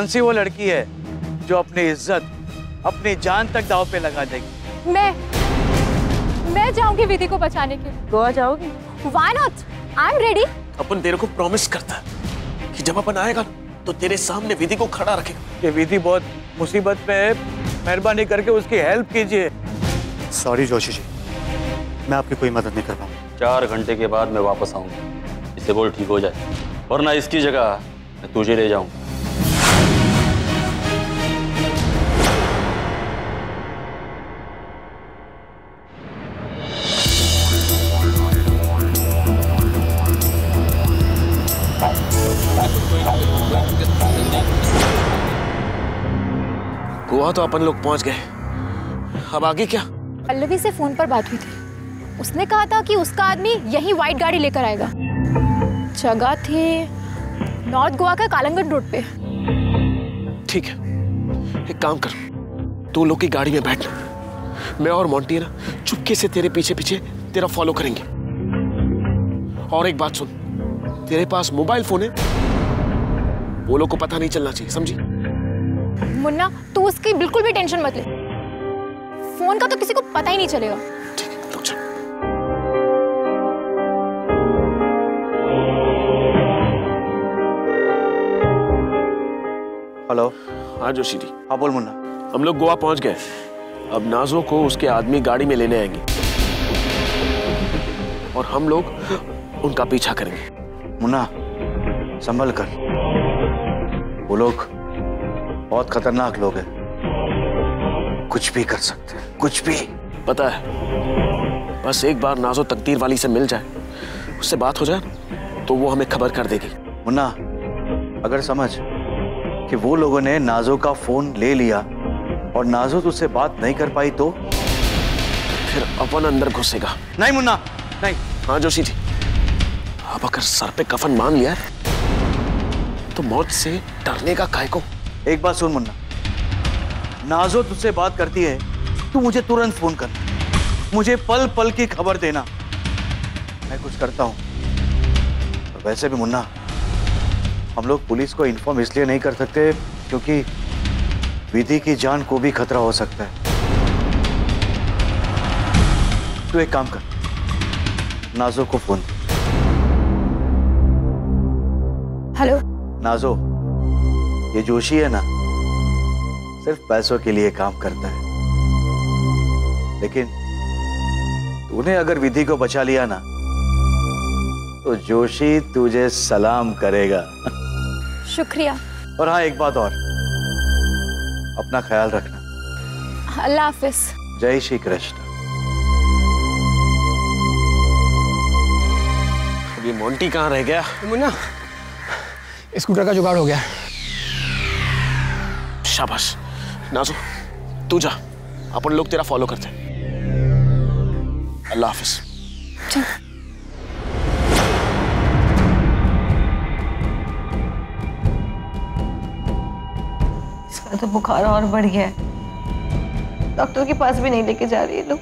कौन सी वो लड़की है जो अपनी इज्जत, अपनी जान तक दांव पे लगा देगी? मैं जाऊंगी विधि को बचाने के लिए। गोवा जाओगी? Why not? I'm ready. अपन तेरे को प्रॉमिस करता है कि जब अपन आएगा तो तेरे सामने विधि को खड़ा रखेगा। ये विधि बहुत मुसीबत में है, मेहरबानी करके उसकी हेल्प कीजिए। सॉरी जोशी जी, मैं आपकी कोई मदद नहीं कर पाऊंगा। 4 घंटे के बाद मैं वापस आऊंगा, इससे बोल ठीक हो जाए, वरना इसकी जगह मैं तुझे ले जाऊंगा। गोवा तो अपन लोग पहुंच गए, अब आगे क्या? पल्लवी से फोन पर बात हुई थी, उसने कहा था कि उसका आदमी यही व्हाइट गाड़ी लेकर आएगा। जगह थी नॉर्थ गोवा का कालंगन रोड पे। ठीक है, एक काम कर, तू लोग की गाड़ी में बैठ, मैं और मोंटी ना चुपके से तेरे पीछे पीछे तेरा फॉलो करेंगे। और एक बात सुन, तेरे पास मोबाइल फोन है, वो लोग को पता नहीं चलना चाहिए, समझी? मुन्ना, तू उसकी बिल्कुल भी टेंशन मत ले, फोन का तो किसी को पता ही नहीं चलेगा। ठीक है, रुक जा। हेलो। हाँ जोशी जी। हाँ बोल मुन्ना। हम लोग गोवा पहुंच गए, अब नाजो को उसके आदमी गाड़ी में लेने आएंगे और हम लोग उनका पीछा करेंगे। मुन्ना संभल कर, वो लोग बहुत खतरनाक लोग हैं, कुछ भी कर सकते हैं, कुछ भी। पता है, बस एक बार नाजो तकदीर वाली से मिल जाए, उससे बात हो जाए तो वो हमें खबर कर देगी। मुन्ना अगर समझ कि वो लोगों ने नाजो का फोन ले लिया और नाजो तुझसे बात नहीं कर पाई तो फिर अपन अंदर घुसेगा। नहीं मुन्ना, नहीं। हाँ जोशी जी, अब अगर सर पे कफन मान लिया तो मौत से डरने का काहे को? एक बात सुन मुन्ना, नाजो तुझसे बात करती है, तू मुझे तुरंत फोन कर, मुझे पल पल की खबर देना, मैं कुछ करता हूं। और वैसे भी मुन्ना, हम लोग पुलिस को इन्फॉर्म इसलिए नहीं कर सकते क्योंकि विधि की जान को भी खतरा हो सकता है। तू एक काम कर, नाजो को फोन दे। हेलो नाजो, ये जोशी है ना, सिर्फ पैसों के लिए काम करता है, लेकिन तूने अगर विधि को बचा लिया ना तो जोशी तुझे सलाम करेगा। शुक्रिया। और हाँ, एक बात और, अपना ख्याल रखना। अल्लाह हाफिज। जय श्री कृष्ण। ये मोंटी कहाँ रह गया? मुन्ना, स्कूटर का जुगाड़ हो गया। शाबाश नाजो, तू जा, अपन लोग तेरा फॉलो करते हैं। अल्लाह हाफिज। इसका तो बुखार और बढ़ गया है, डॉक्टर के पास भी नहीं लेके जा रही है लोग,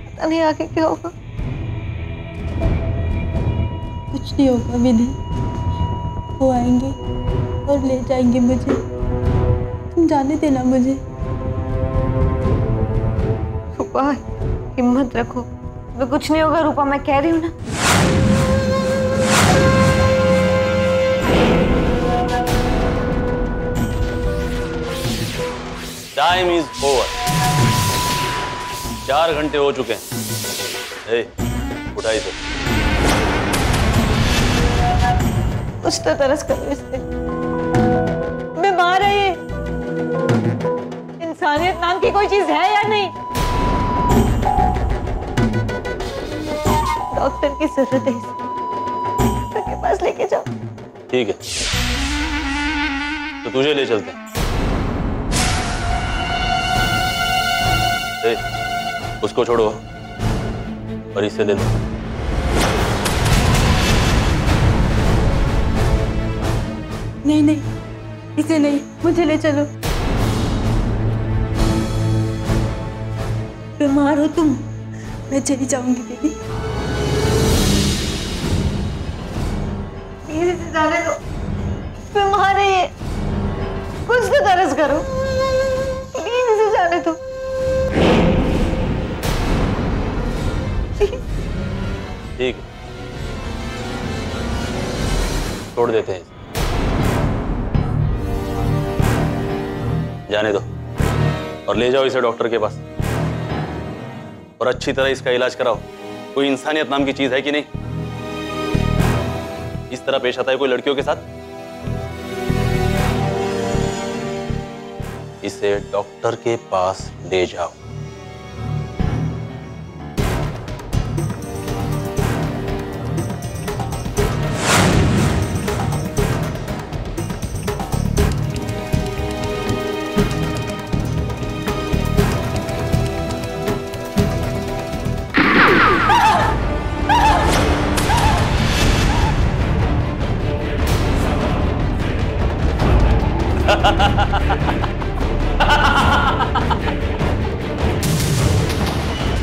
पता नहीं आगे क्या होगा। कुछ नहीं होगा विधि, वो आएंगे और ले जाएंगे मुझे, तुम जाने देना मुझे। रूपा हिम्मत रखो, तो कुछ नहीं होगा रूपा, मैं कह रही हूँ ना। टाइम इज ओवर, 4 घंटे हो चुके हैं। उठाई से कुछ तो तरस करो इससे, बीमार है ये, इंसानियत नाम की कोई चीज है या नहीं? डॉक्टर की जरूरत है इसे, डॉक्टर के पास लेके जाओ। ठीक है, तो तुझे ले चलते हैं। उसको छोड़ो और इसे ले लो। नहीं नहीं, इसे नहीं, मुझे ले चलो। बीमार हो तुम, मैं चली जाऊंगी दीदी। धीरे से जाने दो, बीमार है ये। कुछ तो तरस करो, प्लीज इसे जाने दो। ठीक है, छोड़ देते हैं, जाने दो और ले जाओ इसे डॉक्टर के पास और अच्छी तरह इसका इलाज कराओ। कोई इंसानियत नाम की चीज है कि नहीं? इस तरह पेश आता है कोई लड़कियों के साथ? इसे डॉक्टर के पास ले जाओ।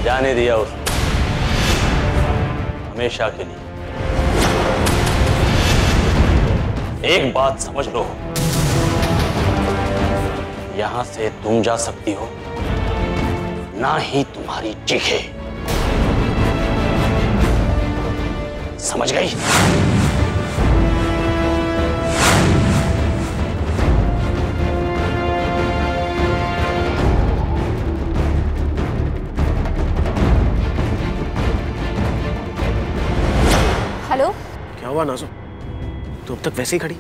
जाने दिया उसने हमेशा के लिए। एक बात समझ लो, यहां से तुम जा सकती हो, ना ही तुम्हारी चीखें। समझ गई? हेलो। क्या हुआ नाज़ो? तू अब तक वैसे ही खड़ी?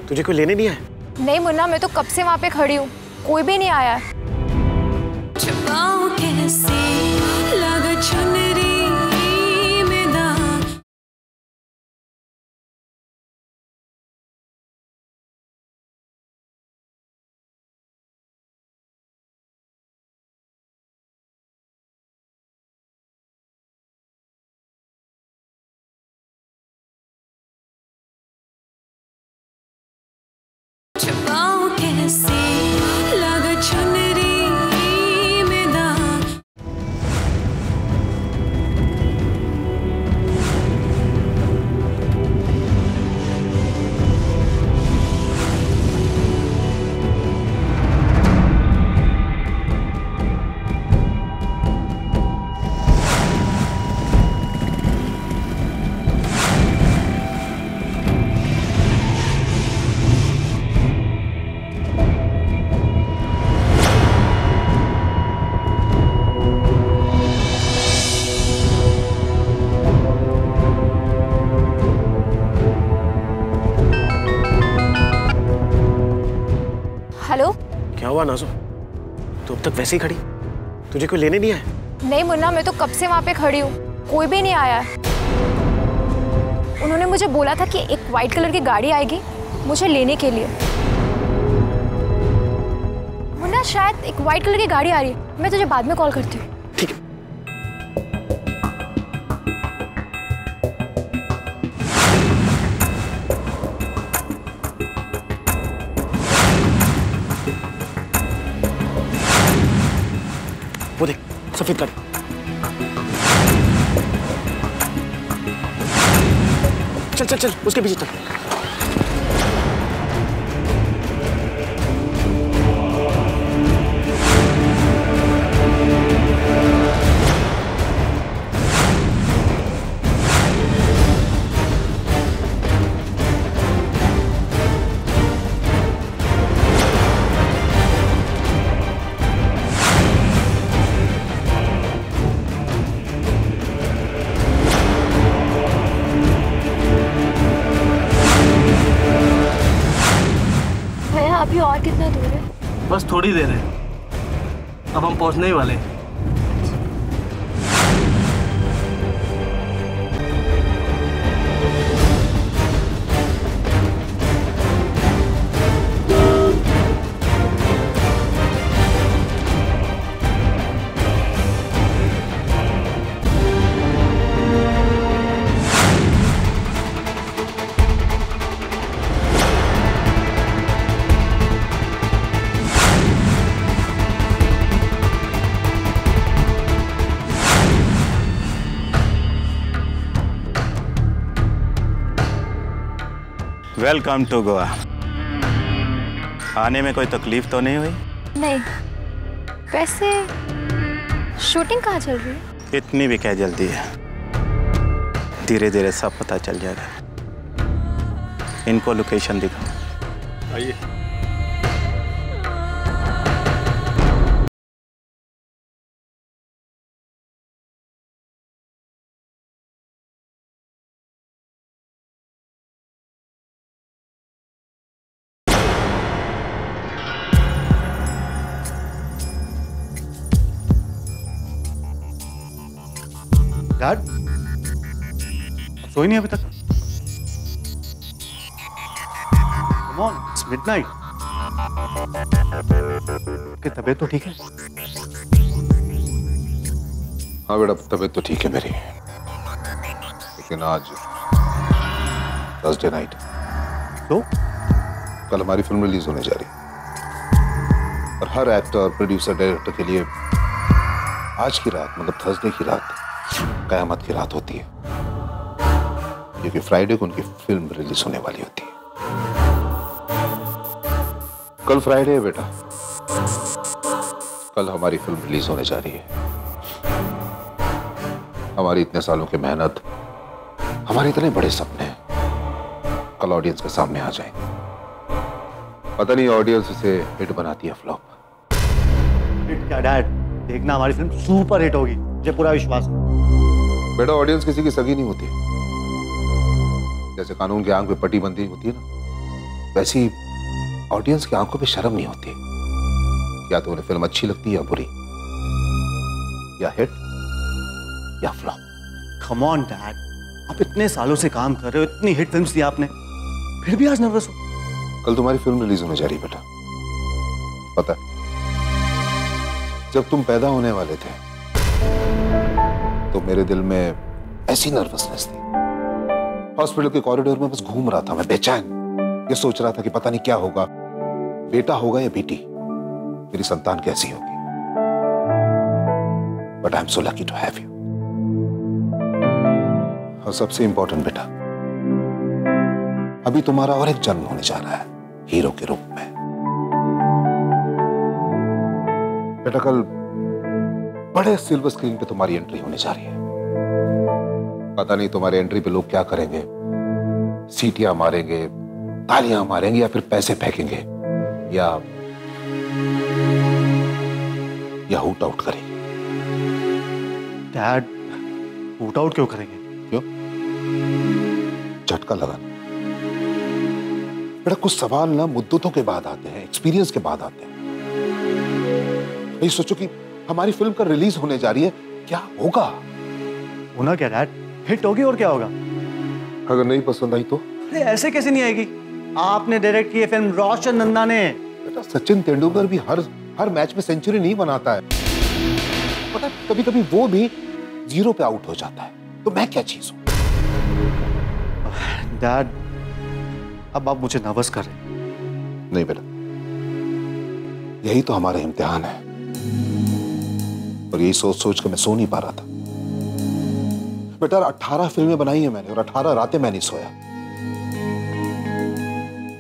तुझे कोई लेने नहीं आया? नहीं मुन्ना, मैं तो कब से वहां पे खड़ी हूँ, कोई भी नहीं आया। हेलो। क्या हुआ नाज़ो? तू अब तक वैसे ही खड़ी? तुझे कोई लेने नहीं आया? नहीं मुन्ना, मैं तो कब से वहां पे खड़ी हूँ, कोई भी नहीं आया। उन्होंने मुझे बोला था कि एक वाइट कलर की गाड़ी आएगी मुझे लेने के लिए। मुन्ना, शायद एक वाइट कलर की गाड़ी आ रही है, मैं तुझे बाद में कॉल करती हूँ। ठीक है। वो देख, सफेद गाड़ी। चल चल चल, उसके पीछे चल। अभी और कितना दूर है? बस थोड़ी देर है, अब हम पहुंचने ही वाले हैं। Welcome to Goa. आने में कोई तकलीफ तो नहीं हुई? नहीं, वैसे शूटिंग कहाँ चल रही है? इतनी भी क्या जल्दी है, धीरे धीरे सब पता चल जाएगा। इनको लोकेशन दिखाओ। आइए। डैड, सोई नहीं अभी तक? Come on, it's midnight. आपकी तबीयत तो ठीक है? हाँ बेटा, तबीयत तो ठीक है मेरी, लेकिन आज थर्सडे नाइट तो कल हमारी फिल्म रिलीज होने जा रही है और हर एक्टर, प्रोड्यूसर, डायरेक्टर के लिए आज की रात मतलब थर्सडे की रात कयामत की रात होती है, क्योंकि फ्राइडे को उनकी फिल्म रिलीज होने वाली होती है। कल फ्राइडे है बेटा, कल हमारी फिल्म रिलीज होने जा रही है। हमारी इतने सालों की मेहनत, हमारे इतने बड़े सपने कल ऑडियंस के सामने आ जाएंगे। पता नहीं ऑडियंस इसे हिट बनाती है फ्लॉप। हिट क्या डैड, देखना हमारी फिल्म सुपर हिट होगी, मुझे पूरा विश्वास है। बेटा, ऑडियंस किसी की सगी नहीं होती। जैसे कानून की आंख पे पट्टी बंदी होती है ना, वैसी ऑडियंस की आंखों पे शर्म नहीं होती। या तो उन्हें फिल्म अच्छी लगती है या बुरी, या हिट या फ्लॉप। कम ऑन डैड, आप इतने सालों से काम कर रहे हो, इतनी हिट फिल्म्स दी आपने, फिर भी आज नर्वस हो? कल तुम्हारी फिल्म रिलीज होने जा रही है बेटा। पता है, जब तुम पैदा होने वाले थे तो मेरे दिल में ऐसी नर्वसनेस थी, हॉस्पिटल के कॉरिडोर में बस घूम रहा था मैं बेचैन, ये सोच रहा था कि पता नहीं क्या होगा, बेटा होगा या बेटी, मेरी संतान कैसी होगी। But I am so lucky to have you. और सबसे इंपॉर्टेंट बेटा, अभी तुम्हारा और एक जन्म होने जा रहा है हीरो के रूप में। बेटा, कल बड़े सिल्वर स्क्रीन पे तुम्हारी एंट्री होने जा रही है। पता नहीं तुम्हारे एंट्री पे लोग क्या करेंगे, सीटियां मारेंगे, तालियां मारेंगे, या फिर पैसे फेंकेंगे, या हुट आउट करेंगे। डैड, हुट आउट क्यों करेंगे? क्यों? झटका लगाना। बेटा, कुछ सवाल ना मुद्दतों के बाद आते हैं, एक्सपीरियंस के बाद आते हैं। नहीं सोचो कि हमारी फिल्म का रिलीज होने जा रही है, क्या होगा? होना क्या डैड, हिट होगी और क्या होगा। अगर नहीं पसंद आई तो? अरे ऐसे कैसे नहीं आएगी, आपने डायरेक्ट की है फिल्म, रोशन नंदा ने। बेटा, सचिन तेंदुलकर भी हर मैच में सेंचुरी नहीं बनाता है। पता, कभी कभी वो भी 0 पे आउट हो जाता है, तो मैं क्या चीज हूं? डैड, अब आप मुझे नर्वस कर रहे हैं। नहीं बेटा, यही तो हमारा इम्तिहान है, और यही सोच सोच के मैं सो नहीं पा रहा था। बेटा, 18 फिल्में बनाई हैं मैंने और 18 रातें मैं नहीं सोया,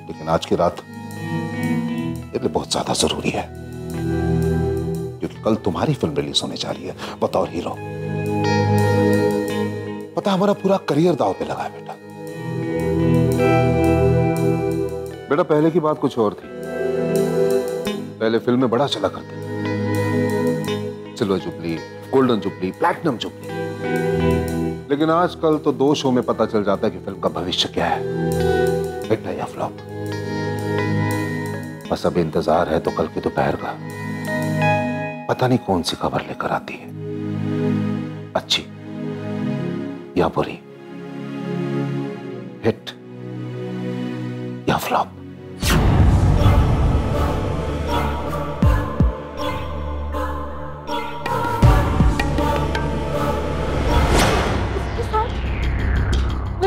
लेकिन आज की रात मेरे लिए बहुत ज्यादा जरूरी है, क्योंकि कल तुम्हारी फिल्म रिलीज होने जा रही है बतौर हीरो। पता, हमारा पूरा करियर दांव पे लगा है बेटा। बेटा, पहले की बात कुछ और थी। पहले फिल्में बड़ा चला करती, silver jubilee, golden jubilee, platinum jubilee, लेकिन आजकल तो 2 शो में पता चल जाता है कि फिल्म का भविष्य क्या है, हिट है या फ्लॉप। बस अब इंतजार है तो कल की दोपहर का, पता नहीं कौन सी खबर लेकर आती है, अच्छी या बुरी, हिट या फ्लॉप।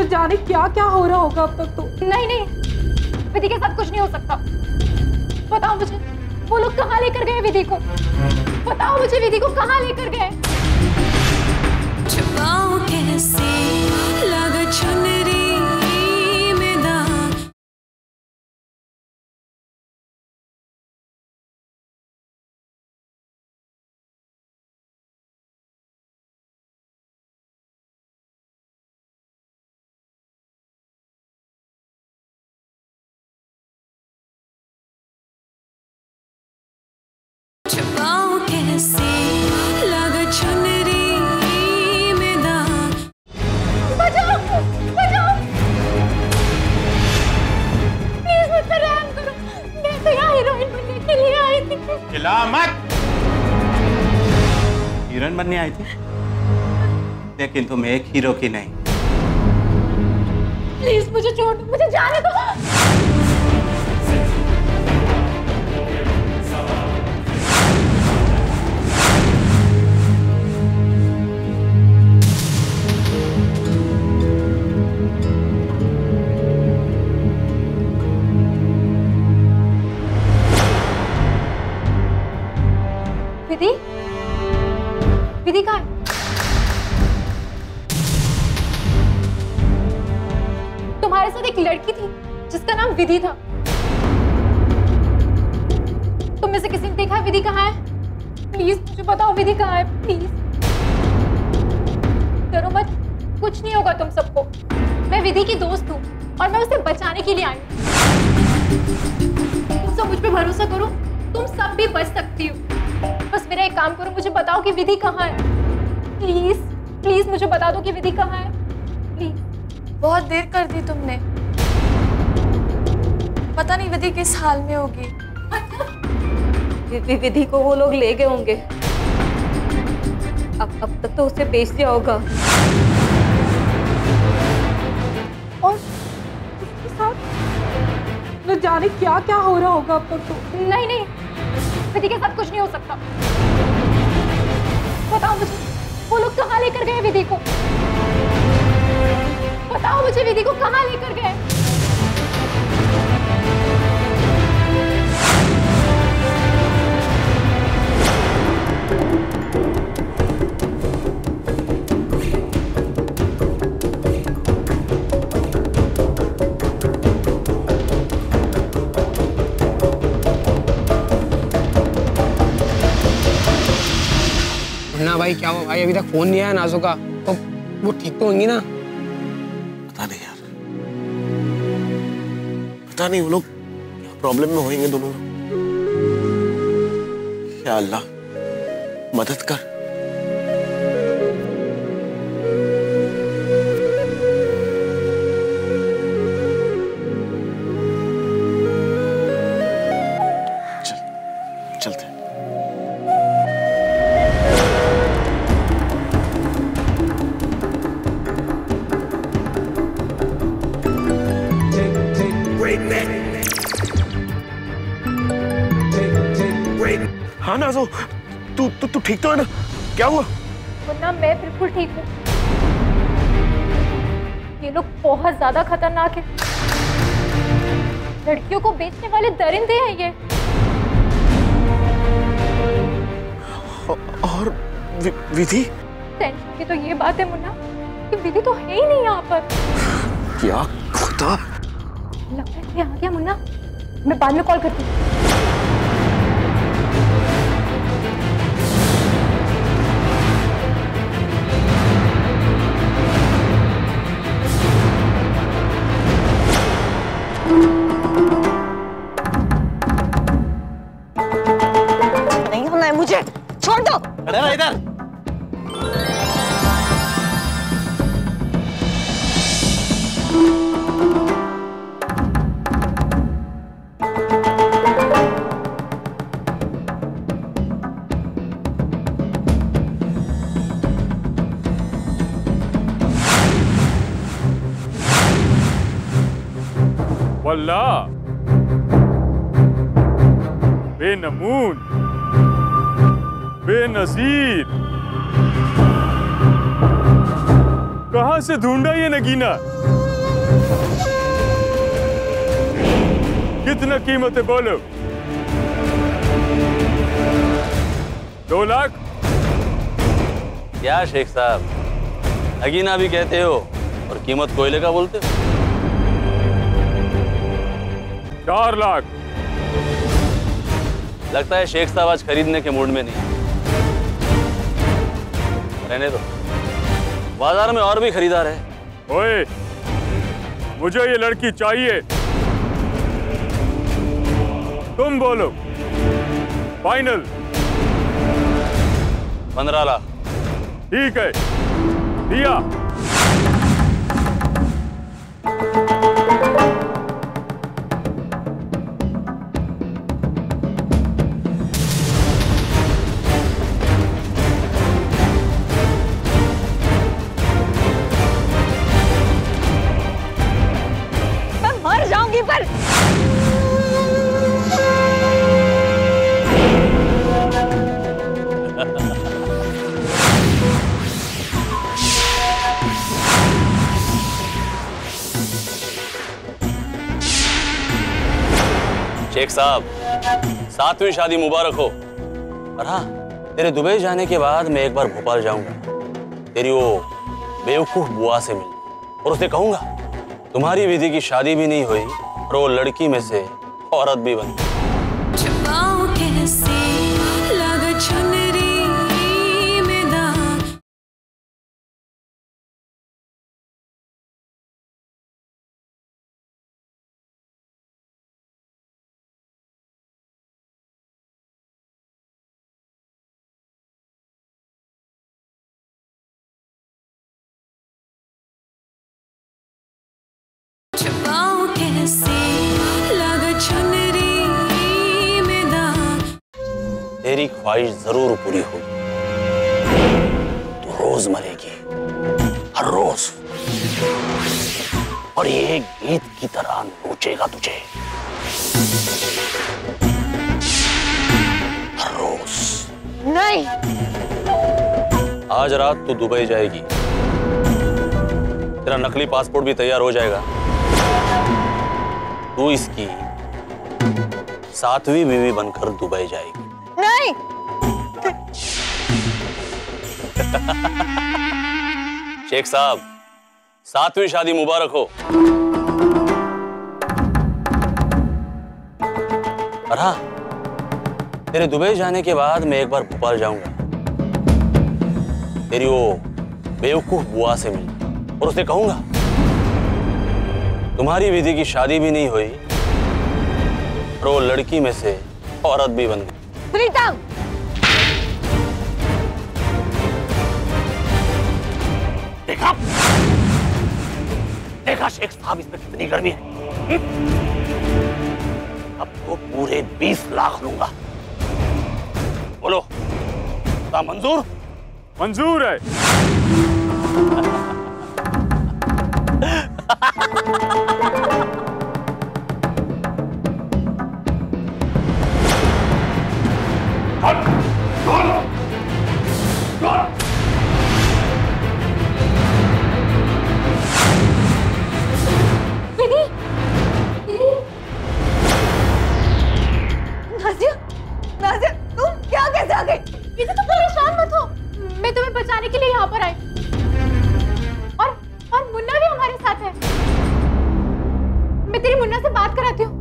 जाने क्या क्या हो रहा होगा अब तक तो। नहीं, विधि के साथ कुछ नहीं हो सकता। बताओ मुझे, वो लोग कहाँ लेकर गए विधि को? बताओ मुझे, विधि को कहाँ लेकर गए? छुपाऊं कैसे लगा चुनरी चिल्ला मत। हीरोइन बनने आई थी, लेकिन तुम एक हीरो की नहीं। प्लीज मुझे छोड़ दो, मुझे जाने दो। विधि, विधि कहाँ है? तुम्हारे साथ एक लड़की थी जिसका नाम विधि था। तुम में से किसी ने देखा है विधि कहाँ है? प्लीज मुझे बताओ विधि कहाँ है, प्लीज। डरो मत, कुछ नहीं होगा तुम सबको। मैं विधि की दोस्त हूँ और मैं उसे बचाने के लिए आई हूँ। तुम सब मुझ पे भरोसा करो, तुम सब भी बच सकती हो। बस मेरा एक काम करो, मुझे बताओ कि विधि कहाँ है। प्लीज प्लीज मुझे बता दो कि विधि कहाँ है, प्लीज। बहुत देर कर दी तुमने, पता नहीं विधि किस हाल में होगी। विधि को वो लोग ले गए होंगे। अब तक तो उसे बेच दिया होगा। और उसके साथ न जाने क्या क्या हो रहा होगा अब तक तो। नहीं नहीं, विधि के साथ कुछ नहीं हो सकता। बताओ मुझे, वो लोग कहाँ लेकर गए विधि को? बताओ मुझे, विधि को कहाँ लेकर गए? मुन्ना भाई क्या हुआ भाई? अभी तक फोन नहीं आया नाजो का। तो वो ठीक तो होंगी ना? पता नहीं यार, पता नहीं वो लोग क्या प्रॉब्लम में होंगे दोनों लोग। या अल्लाह मदद कर। चलते हैं। हाँ नाज़ो, तू ठीक तो है ना? क्या हुआ? मुन्ना मैं बिल्कुल ठीक हूँ। ये लोग बहुत ज्यादा खतरनाक है। लड़कियों को बेचने वाले दरिंदे हैं ये। और विधि? टेंशन की तो ये बात है मुन्ना कि विधि तो है ही नहीं यहाँ पर। क्या खुदा? लगता है ये आ गया मुन्ना। मैं बाद में कॉल करती हूँ। नहीं होना है मुझे, छोड़ दो। अरे इधर। वल्ला बेनमून बेनजीर, कहां से ढूंढा ये नगीना? कितना कीमत है बोलो? 2 लाख? क्या शेख साहब, नगीना भी कहते हो और कीमत कोयले का बोलते हो? 4 लाख। लगता है शेख साहब आज खरीदने के मूड में नहीं। रहने दो, बाजार में और भी खरीदार है। ओए, मुझे ये लड़की चाहिए। तुम बोलो, फाइनल? 15 लाख। ठीक है, दिया। साहब, 7वीं शादी मुबारक हो। और हाँ, तेरे दुबई जाने के बाद मैं एक बार भोपाल जाऊंगा, तेरी वो बेवकूफ बुआ से मिलने, और उसे कहूंगा तुम्हारी विधि की शादी भी नहीं हुई और वो लड़की में से औरत भी बन गई। तेरी ख्वाहिश जरूर पूरी होगी, तू रोज मरेगी, हर रोज, और ये गीत की तरह नोचेगा तुझे हर रोज। नहीं, आज रात तू दुबई जाएगी, तेरा नकली पासपोर्ट भी तैयार हो जाएगा, तू इसकी 7वीं बीवी बनकर दुबई जाएगी। नहीं। शेख साहब, 7वीं शादी मुबारक हो। और हाँ, तेरे दुबई जाने के बाद मैं एक बार भोपाल जाऊंगा, तेरी वो बेवकूफ बुआ से मिलने, और उसे कहूंगा तुम्हारी विधि की शादी भी नहीं हुई और वो लड़की में से औरत भी बन गई। प्रीतम, देखा देखा शेख साहब, इसमें कितनी गर्मी है। अब तो पूरे 20 लाख लूंगा। बोलो, क्या मंजूर? मंजूर है। नाज़िया, नाज़िया, तुम क्या कैसे आ गई? दीदी, तुम परेशान मत हो, मैं तुम्हें बचाने के लिए यहाँ पर आई, और मुन्ना भी हमारे साथ है। मैं तेरी मुन्ना से बात कराती हूँ।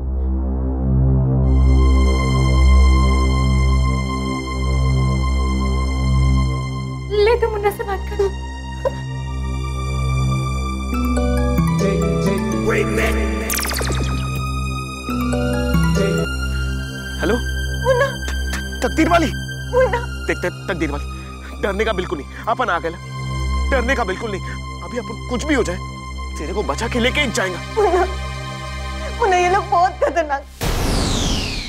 ले, तुम मुन्ना से बात करो। हेलो मुन्ना, तकदीर वाली। मुन्ना, देख तकदीर वाली, डरने का बिल्कुल नहीं, अपन आ गए, डरने का बिल्कुल नहीं। अभी अपन कुछ भी हो जाए, तेरे को बचा के लेके ही जाएगा। मुन्ना, मुन्ना, ये लोग बहुत खतरनाक,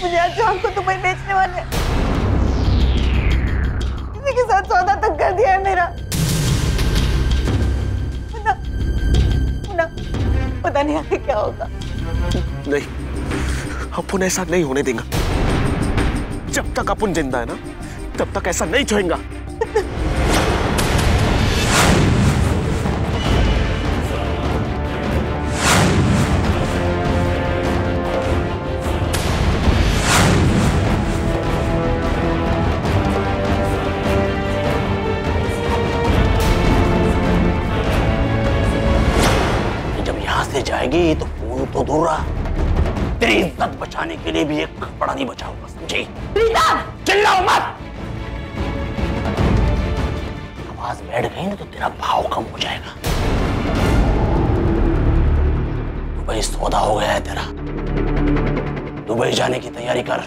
मुझे आज शाम को तुम्हें बेचने वाले, किसी के साथ सौदा तक कर दिया है मेरा। मुन्ना, मुन्ना, पता नहीं आगे क्या होगा। नहीं, अपन ऐसा नहीं होने देंगे। जब तक अपन जिंदा है ना, तब तक ऐसा नहीं छोड़ेगा। जब यहां से जाएगी तो फोन तो दूर रहा, तेरी इज्जत बचाने के लिए भी एक कपड़ा नहीं बचा होगा, समझी? चिल्लाओ मत। आवाज बैठ गई ना तो तेरा भाव कम हो जाएगा। दुबई सौदा हो गया है तेरा, दुबई जाने की तैयारी कर।